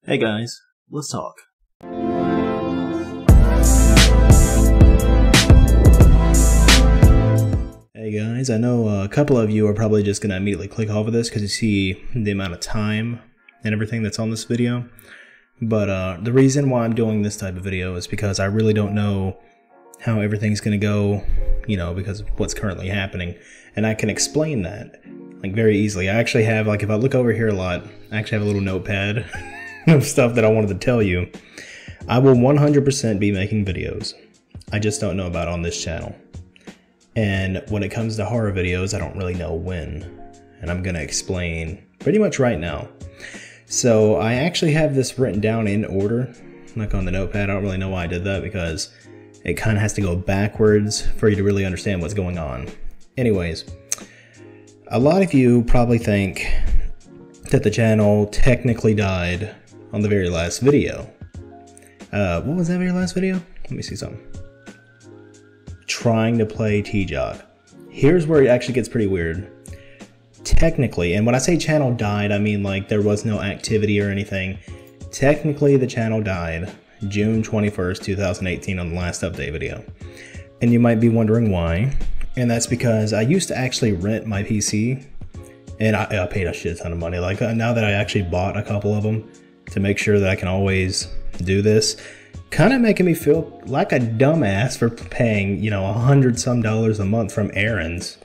Hey guys, let's talk. Hey guys, I know a couple of you are probably just going to immediately click off of this because you see the amount of time and everything that's on this video. But the reason why I'm doing this type of video is because I really don't know how everything's going to go, you know, because of what's currently happening. And I can explain that, like, very easily. I actually have, like, if I look over here a lot, I actually have a little notepad of stuff that I wanted to tell you. I will 100% be making videos. I just don't know about on this channel. And when it comes to horror videos, I don't really know when. And I'm going to explain pretty much right now. So I actually have this written down in order, like on the notepad. I don't really know why I did that because it kind of has to go backwards for you to really understand what's going on. Anyways, a lot of you probably think that the channel technically died on the very last video. What was that very last video? Let me see something. Trying to play T-Jog. Here's where it actually gets pretty weird. Technically, and when I say channel died, I mean like there was no activity or anything. Technically, the channel died June 21st, 2018 on the last update video. And you might be wondering why. And that's because I used to actually rent my PC. And I paid a shit ton of money. Like now that I actually bought a couple of them to make sure that I can always do this, kind of making me feel like a dumbass for paying, you know, $100 some a month from Aaron's.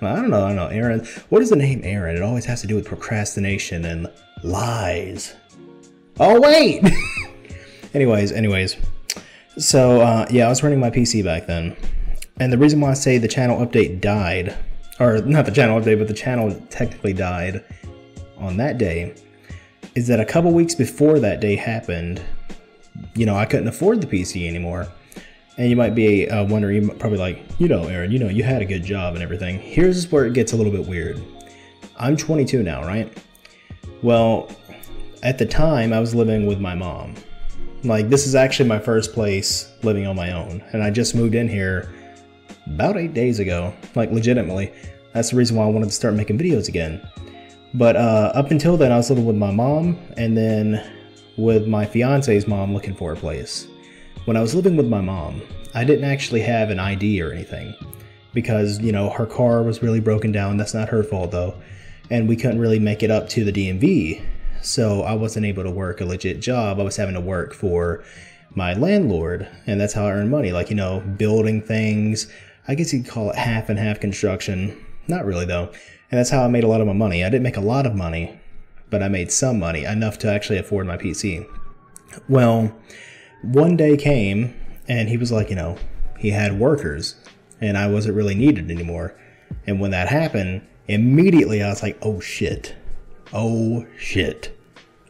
I don't know, Aaron. What is the name Aaron? It always has to do with procrastination and lies. Oh wait! anyways. So yeah, I was running my PC back then. And the reason why I say the channel update died, or not the channel update, but the channel technically died on that day, is that a couple weeks before that day happened, you know, I couldn't afford the PC anymore. And you might be wondering, you're probably like, you know, Aaron, you know, you had a good job and everything. Here's where it gets a little bit weird. I'm 22 now, right? Well, at the time, I was living with my mom. Like, this is actually my first place living on my own. And I just moved in here about 8 days ago, like legitimately. That's the reason why I wanted to start making videos again. But up until then, I was living with my mom and then with my fiance's mom looking for a place. When I was living with my mom, I didn't actually have an ID or anything because, you know, her car was really broken down. That's not her fault though. And we couldn't really make it up to the DMV. So I wasn't able to work a legit job. I was having to work for my landlord, and that's how I earned money. Like, you know, building things. I guess you'd call it half and half construction. Not really though. And that's how I made a lot of my money. I didn't make a lot of money, but I made some money, enough to actually afford my PC. Well, one day came and he was like, you know, he had workers and I wasn't really needed anymore. And when that happened, immediately I was like, oh shit. Oh shit.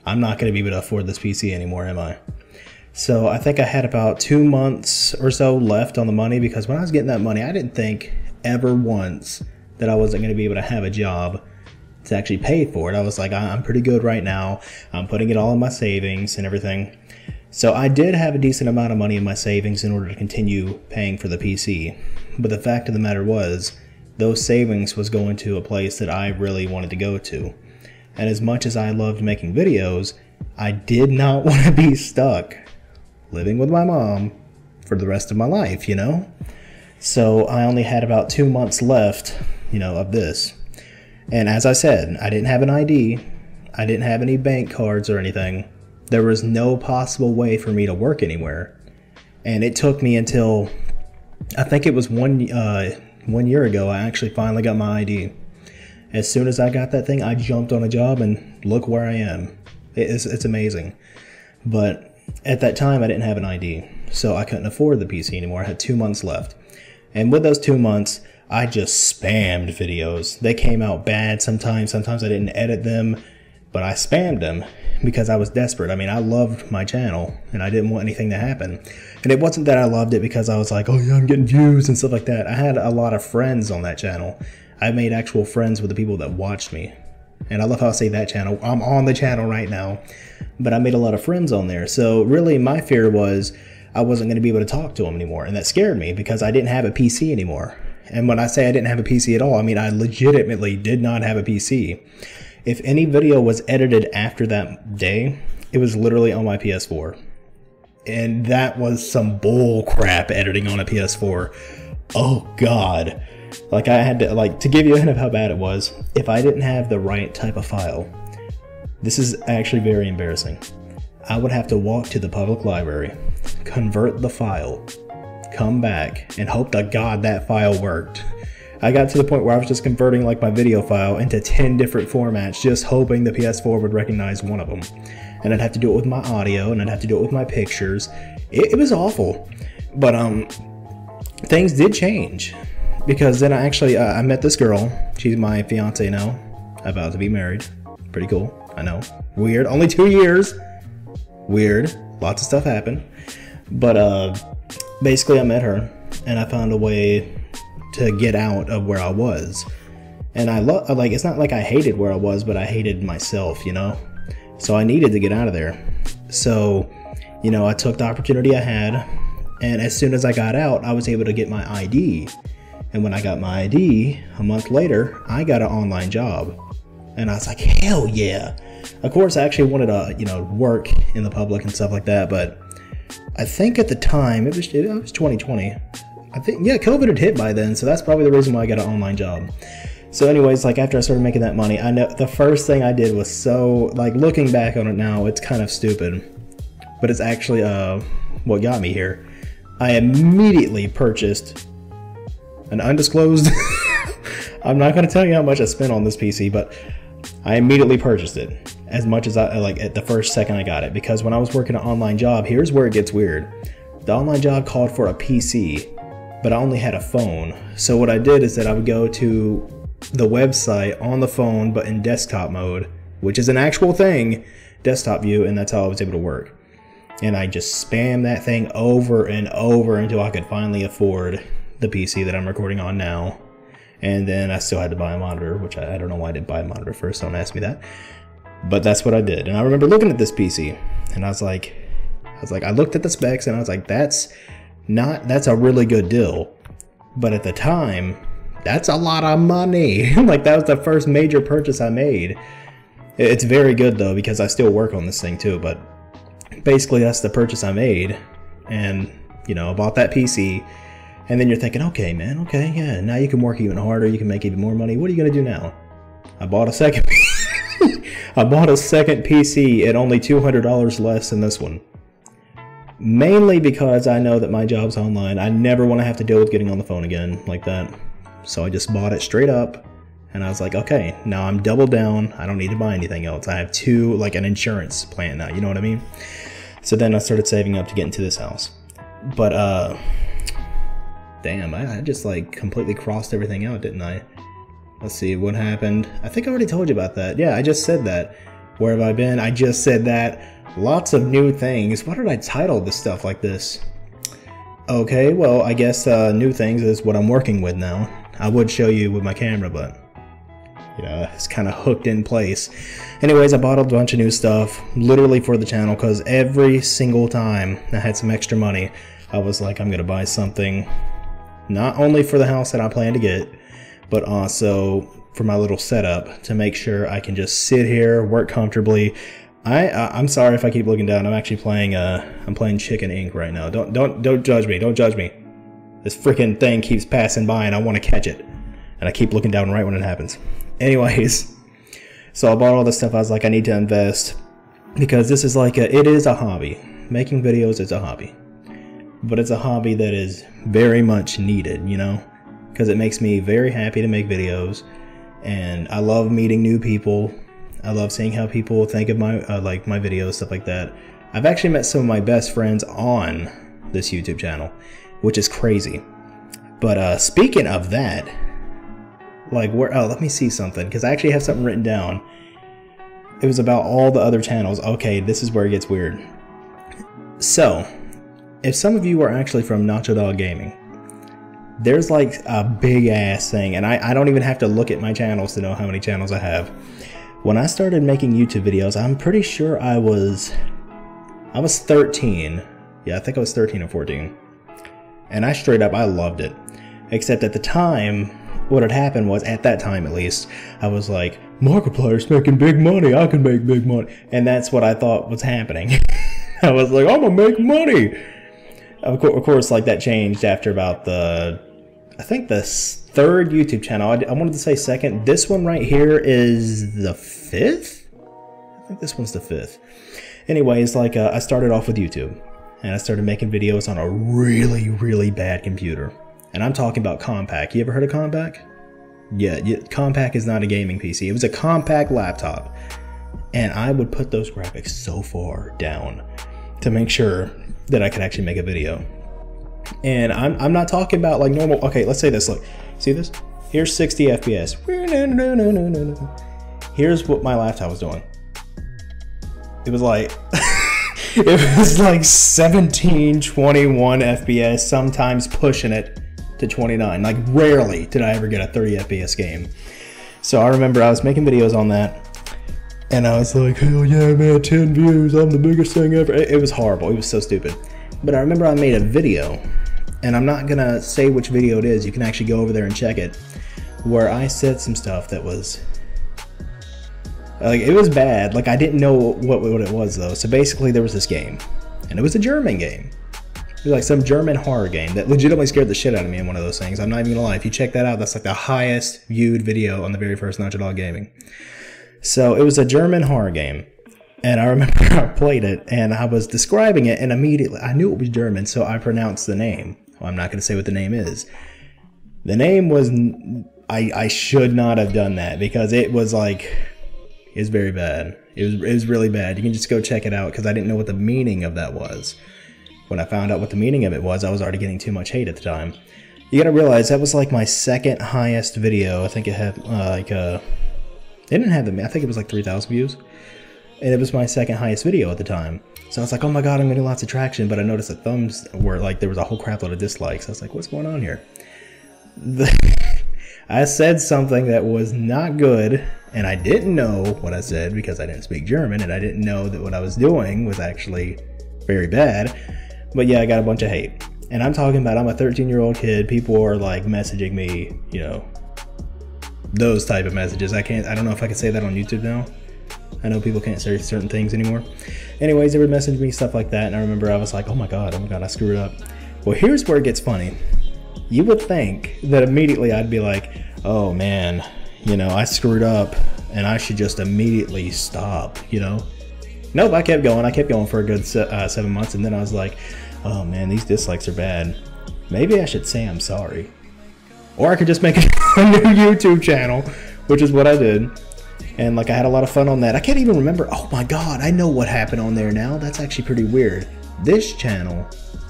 I'm not going to be able to afford this PC anymore, am I? So I think I had about 2 months or so left on the money because when I was getting that money, I didn't think ever once that I wasn't going to be able to have a job to actually pay for it. I was like, I'm pretty good right now. I'm putting it all in my savings and everything. So I did have a decent amount of money in my savings in order to continue paying for the PC. But the fact of the matter was, those savings was going to a place that I really wanted to go to. And as much as I loved making videos, I did not want to be stuck living with my mom for the rest of my life, you know? So I only had about 2 months left, you know, of this. And as I said, I didn't have an ID. I didn't have any bank cards or anything. There was no possible way for me to work anywhere. And it took me until, I think it was one year ago, I actually finally got my ID. As soon as I got that thing, I jumped on a job and look where I am. It's amazing. But at that time, I didn't have an ID. So I couldn't afford the PC anymore. I had 2 months left. And with those 2 months, I just spammed videos. They came out bad sometimes. Sometimes I didn't edit them, but I spammed them because I was desperate. I mean, I loved my channel and I didn't want anything to happen. And it wasn't that I loved it because I was like, oh yeah, I'm getting views and stuff like that. I had a lot of friends on that channel. I made actual friends with the people that watched me. And I love how I say that channel. I'm on the channel right now, but I made a lot of friends on there. So really my fear was I wasn't going to be able to talk to them anymore. And that scared me because I didn't have a PC anymore. And when I say I didn't have a PC at all, I mean I legitimately did not have a PC. If any video was edited after that day, it was literally on my PS4. And that was some bull crap editing on a PS4. Oh God. Like I had to, like, to give you a hint of how bad it was, if I didn't have the right type of file, this is actually very embarrassing. I would have to walk to the public library, convert the file, come back, and hope to God that file worked. I got to the point where I was just converting like my video file into 10 different formats, just hoping the PS4 would recognize one of them. And I'd have to do it with my audio, and I'd have to do it with my pictures. It was awful. But things did change. Because then I met this girl. She's my fiance now. About to be married. Pretty cool, I know. Weird, only 2 years. Weird, lots of stuff happened. But basically I met her, and I found a way to get out of where I was. And like, it's not like I hated where I was, but I hated myself, you know? So I needed to get out of there. So, you know, I took the opportunity I had, and as soon as I got out, I was able to get my ID. And when I got my ID, a month later, I got an online job. And I was like, hell yeah. Of course, I actually wanted to, you know, work in the public and stuff like that, but I think at the time, it was 2020. I think, yeah, COVID had hit by then, so that's probably the reason why I got an online job. So anyways, like after I started making that money, I know the first thing I did was so, like looking back on it now, it's kind of stupid, but it's actually what got me here. I immediately purchased an undisclosed, I'm not going to tell you how much I spent on this PC, but I immediately purchased it as much as I, like at the first second I got it, because when I was working an online job, here's where it gets weird. The online job called for a PC, but I only had a phone. So what I did is that I would go to the website on the phone, but in desktop mode, which is an actual thing, desktop view, and that's how I was able to work. And I just spammed that thing over and over until I could finally afford the PC that I'm recording on now. And then I still had to buy a monitor, which I don't know why I didn't buy a monitor first, don't ask me that. But that's what I did. And I remember looking at this PC, and I looked at the specs, and I was like, that's a really good deal. But at the time, that's a lot of money. Like, that was the first major purchase I made. It's very good though, because I still work on this thing too, but basically that's the purchase I made. And, you know, I bought that PC, and then you're thinking, okay, man, okay, yeah, now you can work even harder, you can make even more money. What are you gonna do now? I bought a second I bought a second PC at only $200 less than this one. Mainly because I know that my job's online. I never want to have to deal with getting on the phone again like that. So I just bought it straight up, and I was like, okay, now I'm doubled down. I don't need to buy anything else. I have like an insurance plan now, you know what I mean? So then I started saving up to get into this house. But damn, I just like completely crossed everything out, didn't I? Let's see what happened. I think I already told you about that. Yeah, I just said that. Where have I been? I just said that. Lots of new things. Why did I title this stuff like this? Okay, well, I guess new things is what I'm working with now. I would show you with my camera, but you know, it's kind of hooked in place. Anyways, I bought a bunch of new stuff literally for the channel, because every single time I had some extra money, I was like, I'm gonna buy something not only for the house that I plan to get, but also for my little setup to make sure I can just sit here, work comfortably. I'm sorry if I keep looking down. I'm actually playing I'm playing Chicken Ink right now. Don't judge me. Don't judge me. This freaking thing keeps passing by and I want to catch it, and I keep looking down right when it happens. Anyways, so I bought all this stuff. I was like, I need to invest, because this is like it is a hobby. Making videos is a hobby, but it's a hobby that is very much needed, you know, because it makes me very happy to make videos, and I love meeting new people. I love seeing how people think of my like my videos, stuff like that. I've actually met some of my best friends on this YouTube channel, which is crazy. But speaking of that, like let me see something, because I actually have something written down. It was about all the other channels. Okay, this is where it gets weird. So, if some of you are actually from Nacho Dog Gaming, there's like a big ass thing, and I don't even have to look at my channels to know how many channels I have. When I started making YouTube videos, I'm pretty sure I was 13. Yeah, I think I was 13 or 14. And I straight up, I loved it. Except at the time, what had happened was, at that time at least, I was like, Markiplier's making big money, I can make big money. And that's what I thought was happening. I was like, I'm gonna make money. Of course, like, that changed after about I think the third YouTube channel. I wanted to say second. This one right here is the 5th? I think this one's the 5th. Anyways, like, I started off with YouTube. And I started making videos on a really, really bad computer. And I'm talking about Compaq. You ever heard of Compaq? Yeah, Compaq is not a gaming PC. It was a Compaq laptop. And I would put those graphics so far down to make sure that I could actually make a video. And I'm not talking about like normal. Okay, let's say this. Look, see this? Here's 60 FPS. Here's what my laptop was doing. It was like it was like 17, 21 FPS, sometimes pushing it to 29. Like, rarely did I ever get a 30 FPS game. So I remember I was making videos on that, and I was like, hell yeah, man, 10 views, I'm the biggest thing ever. It was horrible. It was so stupid. But I remember I made a video, and I'm not gonna say which video it is. You can actually go over there and check it, where I said some stuff that was like, it was bad. Like, I didn't know what it was though. So basically there was this game, and it was a German game. It was like some German horror game that legitimately scared the shit out of me in one of those things. I'm not even gonna lie. If you check that out, that's like the highest viewed video on the very first Nacho Dog Gaming. So it was a German horror game. And I remember I played it, and I was describing it, and immediately I knew it was German, so I pronounced the name. Well, I'm not going to say what the name is. The name was, I should not have done that, because it was like, it was very bad. It was really bad. You can just go check it out, because I didn't know what the meaning of that was. When I found out what the meaning of it was, I was already getting too much hate at the time. You got to realize that was like my second highest video. I think it had it didn't have I think it was like 3,000 views. And it was my second highest video at the time. So I was like, oh my god, I'm getting lots of traction. But I noticed the thumbs were like, there was a whole crap load of dislikes. I was like, what's going on here? I said something that was not good, and I didn't know what I said because I didn't speak German, and I didn't know that what I was doing was actually very bad. But yeah, I got a bunch of hate. And I'm talking about, I'm a 13-year-old kid. People are like messaging me, you know, those type of messages. I don't know if I can say that on YouTube now. I know people can't say certain things anymore. Anyways, they would message me stuff like that, and I remember I was like, oh my god, I screwed up. Well, here's where it gets funny. You would think that immediately I'd be like, oh man, you know, I screwed up, and I should just immediately stop, you know? Nope, I kept going. I kept going for a good 7 months, and then I was like, oh man, these dislikes are bad. Maybe I should say I'm sorry. Or I could just make a new YouTube channel, which is what I did. And like, I had a lot of fun on that. I can't even remember. Oh my god, I know what happened on there now. That's actually pretty weird. This channel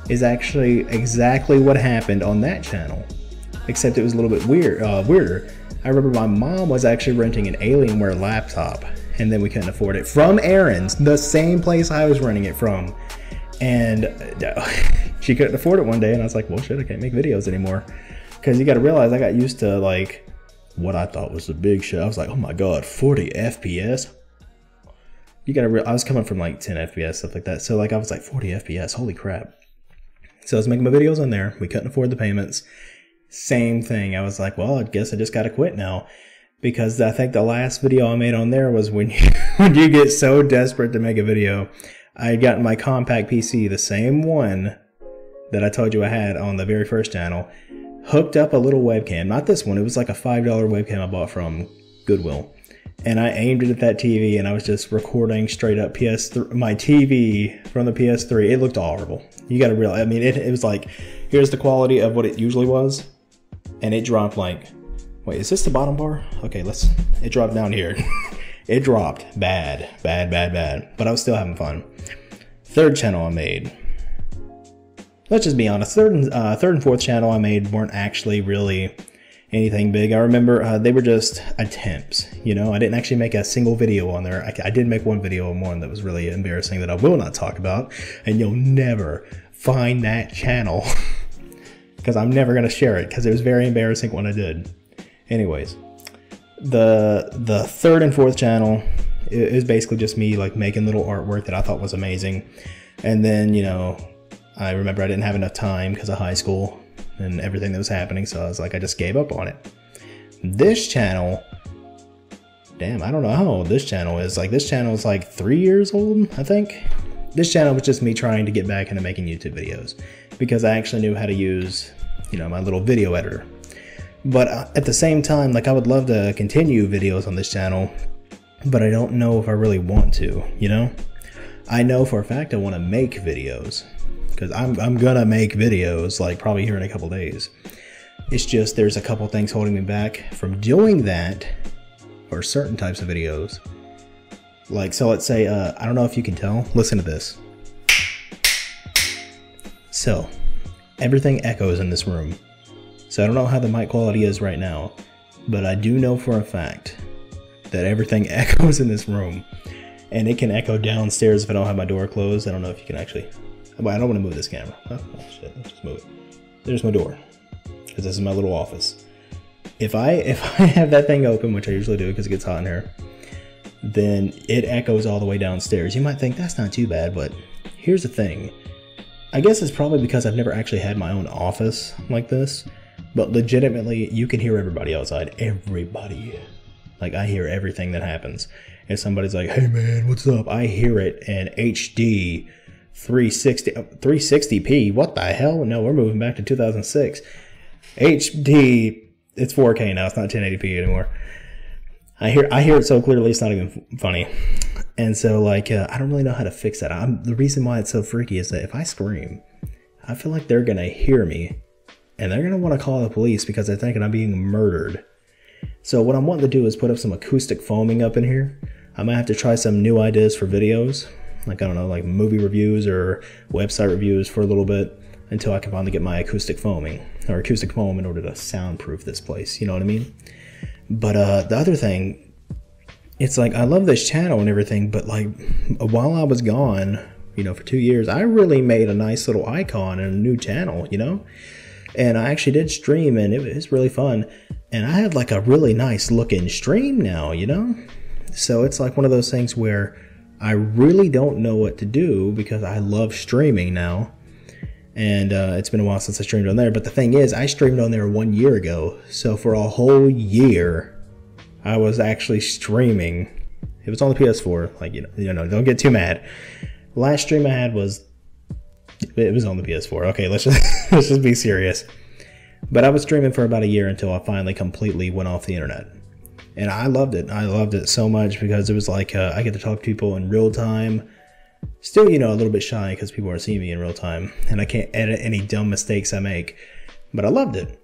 is actually exactly what happened on that channel, except it was a little bit weirder. I remember my mom was actually renting an Alienware laptop, and then we couldn't afford it, from Aaron's, the same place I was renting it from. And she couldn't afford it one day, and I was like, well shit, I can't make videos anymore. Because you got to realize, I got used to like what I thought was the big shit. I was like, oh my god, 40 FPS? You gotta I was coming from like 10 FPS, stuff like that. So like, I was like, 40 FPS, holy crap. So I was making my videos on there. We couldn't afford the payments. Same thing. I was like, well, I guess I just gotta quit now. Because I think the last video I made on there was when you get so desperate to make a video. I had gotten my Compaq PC, the same one that I told you I had on the very first channel, hooked up a little webcam. Not this one, it was like a $5 webcam I bought from Goodwill. And I aimed it at that TV, and I was just recording straight up my TV from the PS3. It looked horrible. You gotta realize, I mean, it was like, here's the quality of what it usually was, and it dropped like, wait, is this the bottom bar? Okay, it dropped down here. It dropped bad. But I was still having fun. Third channel I made. Let's just be honest, third and fourth channel I made weren't actually really anything big. I remember they were just attempts, you know? I didn't actually make a single video on there. I did make one video on one that was really embarrassing that I will not talk about, and you'll never find that channel because I'm never going to share it because it was very embarrassing when I did. Anyways, the third and fourth channel is basically just me like making little artwork that I thought was amazing. And then, you know, I remember I didn't have enough time because of high school and everything that was happening, so I was like, I just gave up on it. This channel, damn, I don't know how old this channel is. Like, this channel is like 3 years old, I think. This channel was just me trying to get back into making YouTube videos because I actually knew how to use, you know, my little video editor. But at the same time, like, I would love to continue videos on this channel, but I don't know if I really want to, you know? I know for a fact I want to make videos because I'm gonna make videos, like, probably here in a couple days. It's just there's a couple things holding me back from doing that for certain types of videos. Like, so let's say, I don't know if you can tell, listen to this. So, everything echoes in this room. So I don't know how the mic quality is right now, but I do know for a fact that everything echoes in this room. And it can echo downstairs if I don't have my door closed. I don't know if you can actually, but I don't want to move this camera. Oh shit, let's just move it. There's my door, because this is my little office. If I have that thing open, which I usually do because it gets hot in here, then it echoes all the way downstairs. You might think that's not too bad, but here's the thing. I guess it's probably because I've never actually had my own office like this, but legitimately you can hear everybody outside. Everybody. Like, I hear everything that happens. If somebody's like, hey man, what's up? I hear it in HD 360p. What the hell? No, we're moving back to 2006. HD, it's 4K now. It's not 1080p anymore. I hear it so clearly it's not even funny. And so, like, I don't really know how to fix that. The reason why it's so freaky is that if I scream, I feel like they're gonna hear me and they're gonna want to call the police because they're thinking I'm being murdered. So what I'm wanting to do is put up some acoustic foaming up in here. I might have to try some new ideas for videos, like, I don't know, like movie reviews or website reviews for a little bit until I can finally get my acoustic foaming or acoustic foam in order to soundproof this place. You know what I mean? But the other thing, it's like, I love this channel and everything, but like, while I was gone, you know, for 2 years, I really made a nice little icon and a new channel, you know? And I actually did stream and it was really fun. And I have like a really nice looking stream now, you know? So it's like one of those things where I really don't know what to do because I love streaming now. And it's been a while since I streamed on there. But the thing is, I streamed on there 1 year ago. So for a whole year, I was actually streaming. It was on the PS4. Like, you know, don't get too mad. Last stream I had was, it was on the PS4. Okay, let's just be serious. But I was streaming for about a year until I finally completely went off the internet. And I loved it. I loved it so much because it was like, I get to talk to people in real time. Still, you know, a little bit shy because people aren't seeing me in real time. And I can't edit any dumb mistakes I make. But I loved it.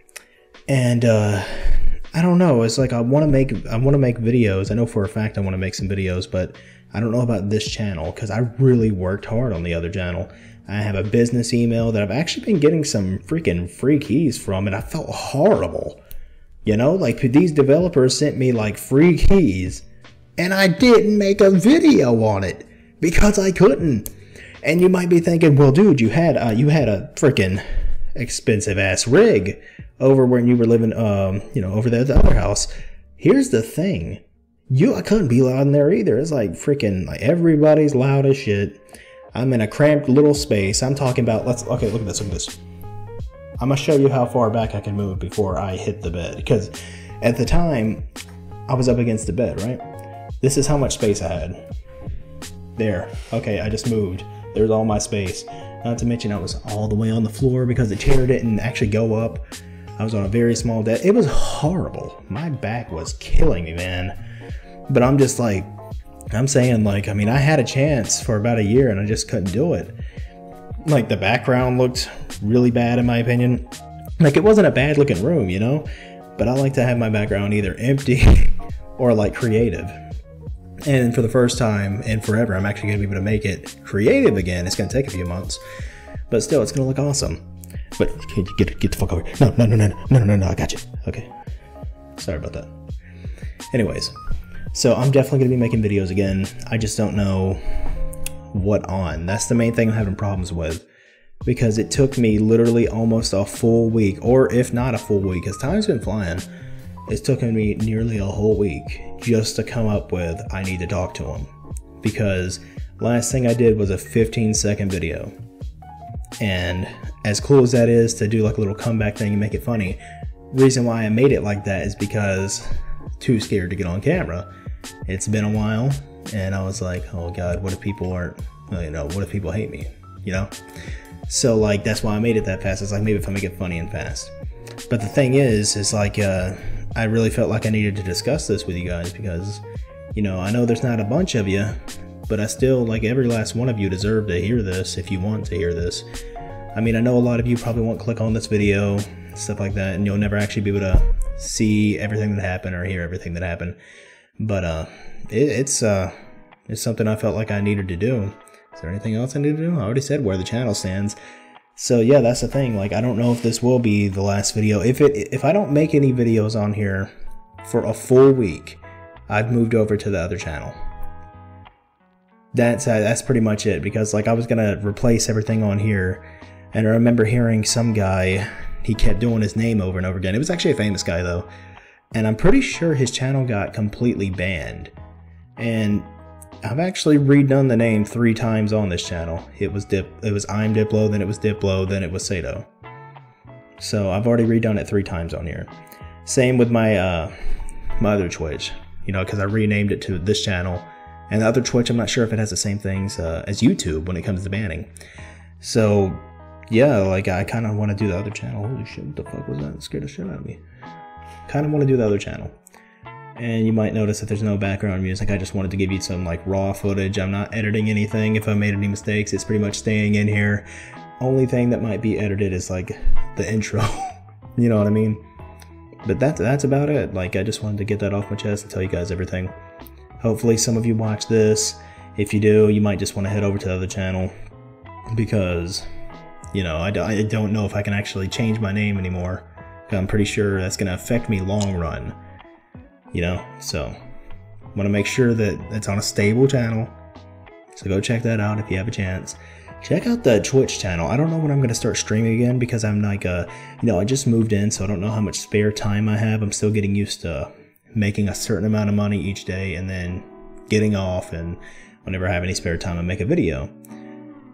And I don't know. It's like I want to make videos. I know for a fact I want to make some videos. But I don't know about this channel because I really worked hard on the other channel. I have a business email that I've actually been getting some freaking free keys from, and I felt horrible. You know, like, these developers sent me like free keys, and I didn't make a video on it because I couldn't. And you might be thinking, well, dude, you had a freaking expensive ass rig over when you were living, you know, over there at the other house. Here's the thing, I couldn't be loud in there either. It's like freaking, like, everybody's loud as shit. I'm in a cramped little space. I'm talking about, okay, look at this. I'm gonna show you how far back I can move before I hit the bed. Because at the time, I was up against the bed, right? This is how much space I had. There, okay, I just moved. There's all my space. Not to mention I was all the way on the floor because the chair didn't actually go up. I was on a very small desk. It was horrible. My back was killing me, man. But I'm just like, I'm saying, like, I mean, I had a chance for about a year and I just couldn't do it. Like, the background looked really bad in my opinion. Like, it wasn't a bad looking room, you know? But I like to have my background either empty or like creative. And for the first time in forever, I'm actually gonna be able to make it creative again. It's gonna take a few months, but still, it's gonna look awesome. But can you get the fuck over here? No, I got you. Okay. Sorry about that. Anyways. So I'm definitely going to be making videos again. I just don't know what on. That's the main thing I'm having problems with. Because it took me literally almost a full week. Or if not a full week, because time's been flying. It's taken me nearly a whole week just to come up with, I need to talk to him. Because last thing I did was a 15-second video. And as cool as that is to do like a little comeback thing and make it funny, reason why I made it like that is because too scared to get on camera. It's been a while, and I was like, oh God, what if people aren't, you know, what if people hate me, you know? So like, that's why I made it that fast. It's like, maybe if I make it funny and fast. But the thing is like, I really felt like I needed to discuss this with you guys because, you know, I know there's not a bunch of you, but I still, like, every last one of you deserve to hear this if you want to hear this. I mean, I know a lot of you probably won't click on this video, stuff like that, and you'll never actually be able to see everything that happened or hear everything that happened. But it's something I felt like I needed to do. Is there anything else I need to do? I already said where the channel stands. So yeah, that's the thing. Like, I don't know if this will be the last video. If I don't make any videos on here for a full week, I've moved over to the other channel. That's pretty much it, because like I was gonna replace everything on here, and I remember hearing some guy, he kept doing his name over and over again. It was actually a famous guy though, and I'm pretty sure his channel got completely banned. And I've actually redone the name 3 times on this channel. It was I'm Diplo, then it was Diplo, then it was Sato. So I've already redone it 3 times on here. Same with my my other Twitch, you know, because I renamed it to this channel. And the other Twitch, I'm not sure if it has the same things as YouTube when it comes to banning. So yeah, like I kind of want to do the other channel. Holy shit, what the fuck was that? It scared the shit out of me. Kind of want to do the other channel. And you might notice that there's no background music. I just wanted to give you some like raw footage. I'm not editing anything. If I made any mistakes, it's pretty much staying in here. Only thing that might be edited is like the intro. You know what I mean? But that's about it. Like, I just wanted to get that off my chest and tell you guys everything. Hopefully some of you watch this. If you do, you might just want to head over to the other channel, because, you know, I don't know if I can actually change my name anymore. I'm pretty sure that's going to affect me long run. You know, so I want to make sure that it's on a stable channel. So go check that out if you have a chance. Check out the Twitch channel. I don't know when I'm going to start streaming again, because I'm like, you know, I just moved in, so I don't know how much spare time I have. I'm still getting used to making a certain amount of money each day and then getting off, and whenever I have any spare time I make a video.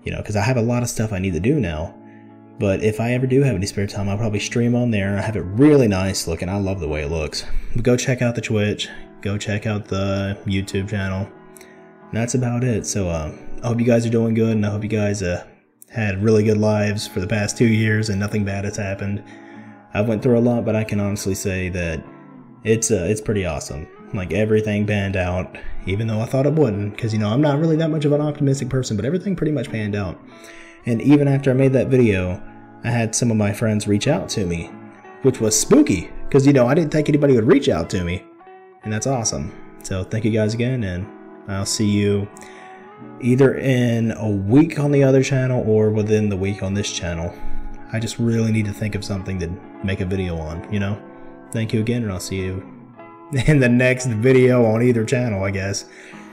You know, because I have a lot of stuff I need to do now. But if I ever do have any spare time, I'll probably stream on there. I have it really nice looking. I love the way it looks. But go check out the Twitch. Go check out the YouTube channel. And that's about it. So I hope you guys are doing good, and I hope you guys had really good lives for the past 2 years and nothing bad has happened. I went through a lot, but I can honestly say that it's pretty awesome. Like, everything panned out, even though I thought it wouldn't, because, you know, I'm not really that much of an optimistic person, but everything pretty much panned out. And even after I made that video, I had some of my friends reach out to me, which was spooky, because, you know, I didn't think anybody would reach out to me, and that's awesome. So thank you guys again, and I'll see you either in a week on the other channel or within the week on this channel. I just really need to think of something to make a video on, you know? Thank you again, and I'll see you in the next video on either channel, I guess.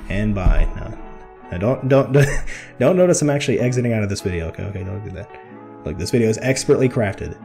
And bye. Now don't notice I'm actually exiting out of this video. Okay, don't do that. Look, this video is expertly crafted.